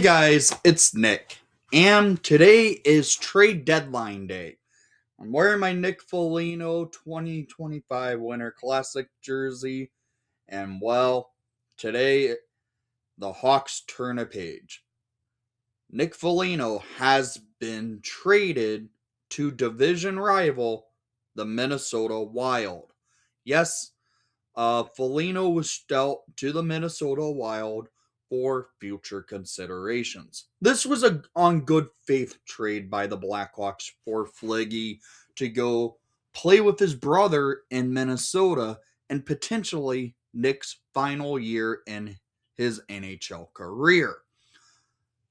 guys, it's Nick, and today is trade deadline day. I'm wearing my Nick Foligno 2025 Winter Classic jersey, and well, today the Hawks turn a page. Nick Foligno has been traded to division rival, the Minnesota Wild. Yes, Foligno was dealt to the Minnesota Wild for future considerations. This was a on good faith trade by the Blackhawks for Fliggy to go play with his brother in Minnesota and potentially Nick's final year in his NHL career.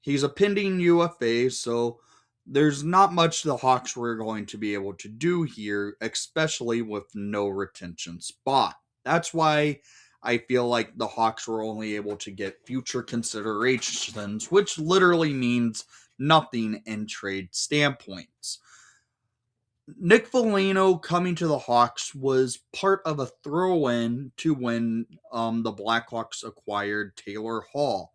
He's a pending UFA, so there's not much the Hawks were going to be able to do here, especially with no retention spot. That's why I feel like the Hawks were only able to get future considerations, which literally means nothing in trade standpoints. Nick Foligno coming to the Hawks was part of a throw-in to when the Blackhawks acquired Taylor Hall.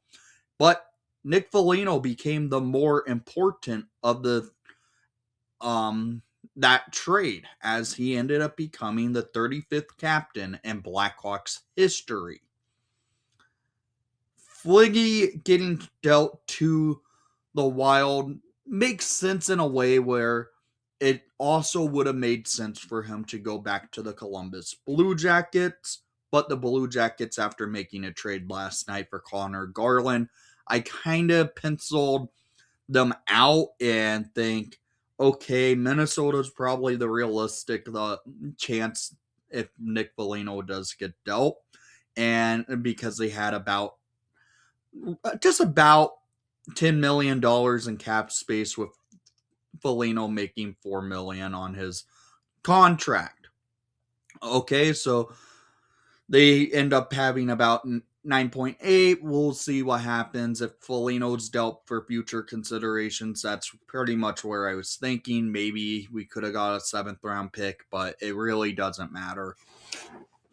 But Nick Foligno became the more important of the that trade, as he ended up becoming the 35th captain in Blackhawks history. Fliggy getting dealt to the Wild makes sense in a way where it also would have made sense for him to go back to the Columbus Blue Jackets, but the Blue Jackets, after making a trade last night for Connor Garland, I kind of penciled them out and think, okay, Minnesota's probably the realistic chance if Nick Foligno does get dealt, and because they had just about $10 million in cap space, with Foligno making $4 million on his contract. Okay, so they end up having about 9.8. We'll see what happens if Foligno's dealt for future considerations. That's pretty much where I was thinking. Maybe we could have got a 7th round pick, but it really doesn't matter,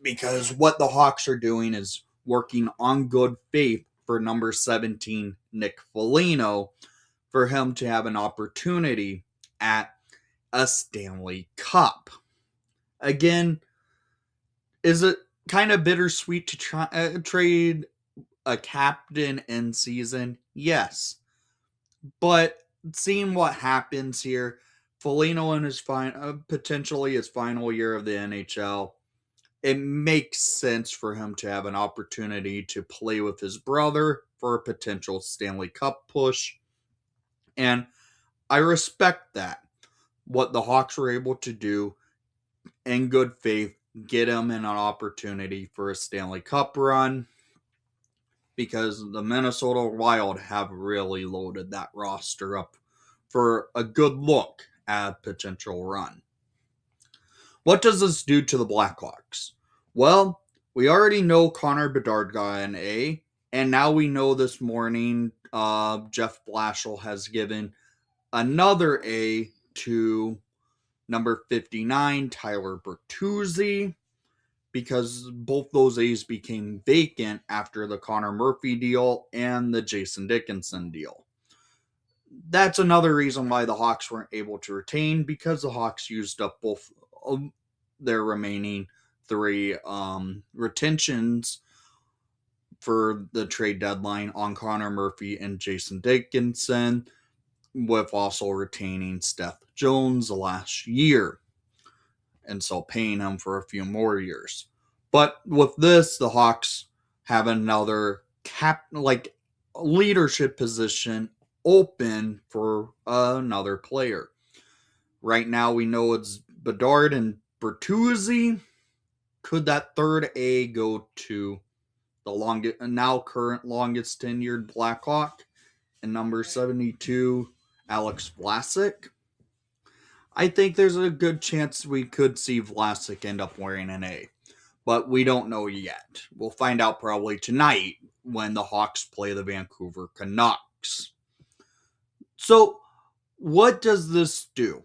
because what the Hawks are doing is working on good faith for number 17, Nick Foligno, for him to have an opportunity at a Stanley Cup. Again, is it kind of bittersweet to trade a captain in season? Yes. But seeing what happens here, Foligno in his potentially his final year of the NHL, it makes sense for him to have an opportunity to play with his brother for a potential Stanley Cup push. And I respect that. What the Hawks were able to do in good faith, get him in an opportunity for a Stanley Cup run, because the Minnesota Wild have really loaded that roster up for a good look at a potential run. What does this do to the Blackhawks? Well, we already know Connor Bedard got an A, and now we know this morning Jeff Blashill has given another A to number 59, Tyler Bertuzzi, because both those A's became vacant after the Connor Murphy deal and the Jason Dickinson deal. That's another reason why the Hawks weren't able to retain, because the Hawks used up both of their remaining 3 retentions for the trade deadline on Connor Murphy and Jason Dickinson, with also retaining Steph Jones last year, and so paying him for a few more years. But with this, the Hawks have another leadership position open for another player. Right now, we know it's Bedard and Bertuzzi. Could that third A go to the current longest tenured Blackhawk and number 72, Alex Vlasic? I think there's a good chance we could see Vlasic end up wearing an A, but we don't know yet. We'll find out probably tonight when the Hawks play the Vancouver Canucks. So, what does this do?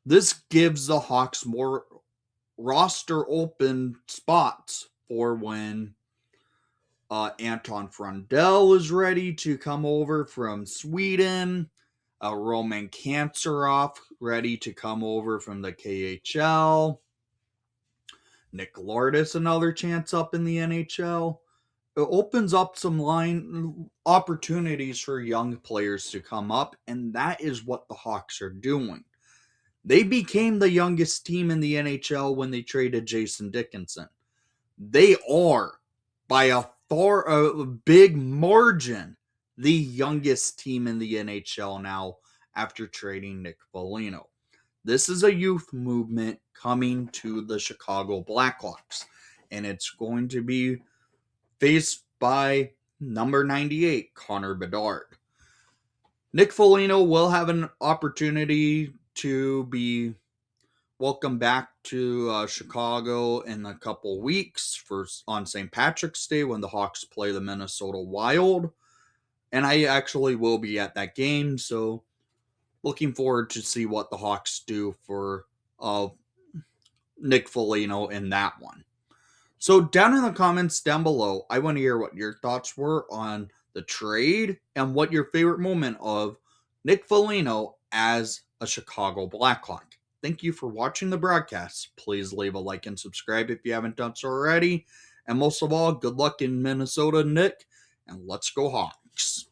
This gives the Hawks more roster open spots for when Anton Frundell is ready to come over from Sweden. Roman Kanserov ready to come over from the KHL. Nick Lourdes another chance up in the NHL. It opens up some line opportunities for young players to come up, and that is what the Hawks are doing. They became the youngest team in the NHL when they traded Jason Dickinson. They are, by a big margin, the youngest team in the NHL now after trading Nick Foligno. This is a youth movement coming to the Chicago Blackhawks, and it's going to be faced by number 98, Connor Bedard. Nick Foligno will have an opportunity to be welcomed back to Chicago in a couple weeks on St. Patrick's Day when the Hawks play the Minnesota Wild. And I actually will be at that game, so looking forward to see what the Hawks do for Nick Foligno in that one. So down in the comments down below, I want to hear what your thoughts were on the trade and what your favorite moment of Nick Foligno as a Chicago Blackhawk. Thank you for watching the broadcast. Please leave a like and subscribe if you haven't done so already. And most of all, good luck in Minnesota, Nick, and let's go Hawks.